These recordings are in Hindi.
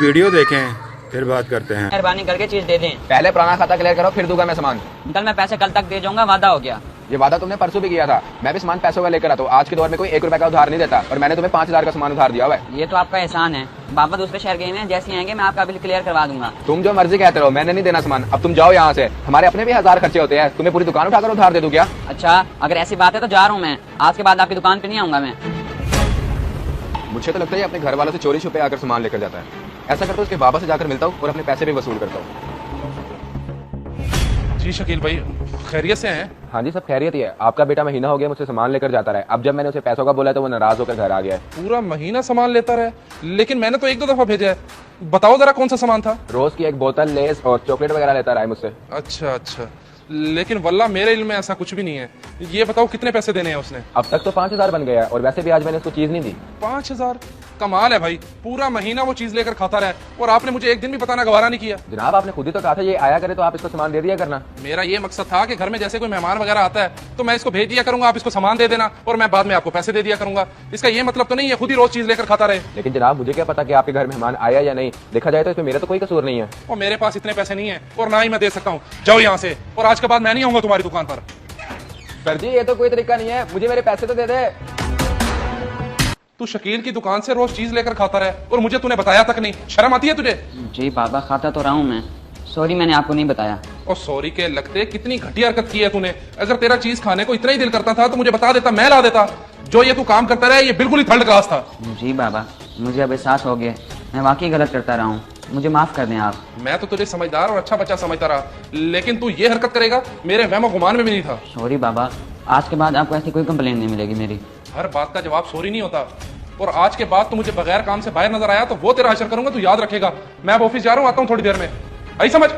वीडियो देखें फिर बात करते हैं। मेहरबानी करके चीज दे दें। पहले पुराना खाता क्लियर करो फिर दूंगा मैं सामान। अंकल मैं पैसे कल तक दे जाऊंगा, वादा हो गया। ये वादा तुमने परसों भी किया था। मैं भी सामान पैसों का लेकर आता हूँ। आज के दौर में कोई 1 रुपए का उधार नहीं देता और मैंने तुम्हें 5,000 का सामान उधार दिया हुआ है। ये तो आपका एहसान है। बाबा दूसरे शहर गए हैं, जैसे आएंगे मैं आपका बिल क्लियर करवा दूंगा। तुम जो मर्जी कहते रहो, मैंने नहीं देना सामान। अब तुम जाओ यहाँ से। हमारे अपने भी 1000 खर्चे होते हैं। तुम्हें पूरी दुकान उठाकर उधार दे दूं क्या? अच्छा अगर ऐसी बात है तो जा रहा हूँ मैं। आज के बाद आपकी दुकान पे नहीं आऊंगा मैं। मुझे तो लगता है अपने घर वालों से चोरी छुपे आकर सामान लेकर जाता है। ऐसा करता हूँ उसके बाबा से जाकर मिलता हूँ और अपने पैसे भी वसूल करता हूँ। जी शकील भाई, खैरियत से हैं? हाँ जी सब खैरियत ही है। आपका बेटा महीना हो गया मुझसे सामान लेकर जाता रहा। अब जब मैंने उसे पैसों का बोला तो वो नाराज होकर घर आ गया है। पूरा महीना सामान लेता रहे, लेकिन मैंने तो 1-2 दफा भेजा है। बताओ जरा कौन सा सामान था? रोज की 1 बोतल लेस और चॉकलेट वगैरह लेता रहा है मुझसे। अच्छा, लेकिन वल्ला मेरे इल्म में ऐसा कुछ भी नहीं है। ये बताओ कितने पैसे देने हैं उसने? अब तक तो 5,000 बन गया और वैसे भी आज मैंने उसको चीज नहीं दी। 5,000? कमाल है भाई, पूरा महीना वो चीज लेकर खाता रहा और आपने मुझे एक दिन भी बताना गवारा नहीं किया। जनाब आपने खुद ही तो कहा था ये आया करे तो आप इसको सामान दे दिया करना। मेरा ये मकसद था कि घर में जैसे कोई मेहमान वगैरह आता है तो मैं इसको भेज दिया करूंगा, आप इसको सामान दे देना और मैं बाद में आपको पैसे दे दिया करूंगा। इसका ये मतलब तो नहीं है खुद ही रोज चीज लेकर खाता रहे। लेकिन जनाब मुझे क्या पता कि आपके घर मेहमान आया या नहीं। देखा जाए तो इसमें मेरा तो कोई कसूर नहीं है। और मेरे पास इतने पैसे नहीं है और ना ही मैं दे सकता हूँ। जाओ यहाँ से और आज के बाद मैं नहीं आऊंगा तुम्हारी दुकान पर। सर जी ये तो कोई तरीका नहीं है, मुझे मेरे पैसे तो दे दे। तू शकील की दुकान से रोज चीज लेकर खाता रहे और मुझे तूने बताया तक नहीं। शर्म आती है तुझे? जी बाबा खाता तो रहा हूँ मैं। सॉरी मैंने आपको नहीं बताया। और सॉरी के लगते कितनी घटिया हरकत की है तूने। अगर तेरा चीज खाने को इतना ही दिल करता था तो मुझे बता देता, मैं ला देता। जो ये तू काम करता रहा ये बिल्कुल ही थर्ड क्लास था। जी बाबा मुझे अब एहसास हो गया, मैं वाकई गलत करता रहा हूँ, मुझे माफ कर दें आप। मैं तो तुझे समझदार और अच्छा बच्चा समझता रहा, लेकिन तू ये हरकत करेगा मेरे वहम गुमान में भी नहीं था। सॉरी बाबा, आज के बाद आपको ऐसी कोई कंप्लेन नहीं मिलेगी मेरी। हर बात का जवाब सॉरी नहीं होता। और आज के बाद तू मुझे बगैर काम से बाहर नजर आया तो वो तेरा हशर करूंगा, तू याद रखेगा। मैं अब ऑफिस जा रहा हूँ, आता हूँ थोड़ी देर में। आई समझ?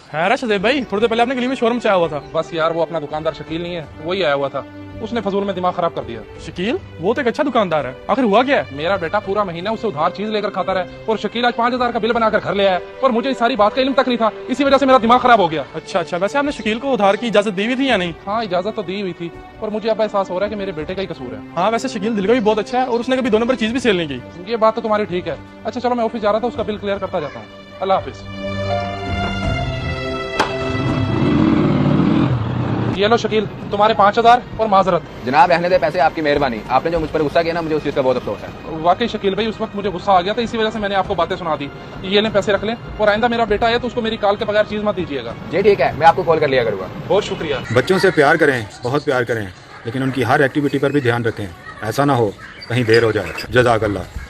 है शदेब भाई, थोड़ी देर पहले आपने गली में शोरूम से आया हुआ था। बस यार वो अपना दुकानदार शकील नहीं है, वही आया हुआ था। उसने फजूल में दिमाग खराब कर दिया। शकील वो तो एक अच्छा दुकानदार है, आखिर हुआ क्या है? मेरा बेटा पूरा महीना उससे उधार चीज लेकर खाता रहा और शकील आज 5,000 का बिल बनाकर घर ले आया और मुझे इस सारी बात का इल्म तक नहीं था। इसी वजह से मेरा दिमाग खराब हो गया। अच्छा, वैसे आपने शकील को उधार की इजाजत दी हुई थी या नहीं? हाँ इजाजत तो दी हुई थी और मुझे अब एहसास हो रहा है कि मेरे बेटे का ही कसूर है। हाँ वैसे शकील दिल का भी बहुत अच्छा है और उसने कभी 2 नंबर चीज भी सेल नहीं की। ये बात तो तुम्हारी ठीक है। अच्छा चलो मैं ऑफिस जा रहा था, उसका बिल क्लियर करता जाता हूँ। अल्लाह हाफिज। ये लो शकील तुम्हारे 5,000 और माजरत। जनाब रहने दे पैसे, आपकी मेहरबानी। आपने जो मुझ पर गुस्सा किया ना, मुझे उस चीज का बहुत अफसोस है। वाकई शकील भाई उस वक्त मुझे गुस्सा आ गया था, इसी वजह से मैंने आपको बातें सुना दी। ये लें पैसे रख लें और आइंदा मेरा बेटा है तो उसको मेरी कॉल के बगैर चीज मत दीजिएगा। जी ठीक है, मैं आपको कॉल कर लिया करूंगा। बहुत शुक्रिया। बच्चों से प्यार करें, बहुत प्यार करें, लेकिन उनकी हर एक्टिविटी पर भी ध्यान रखें। ऐसा ना हो कहीं देर हो जाए। जज़ाकल्लाह।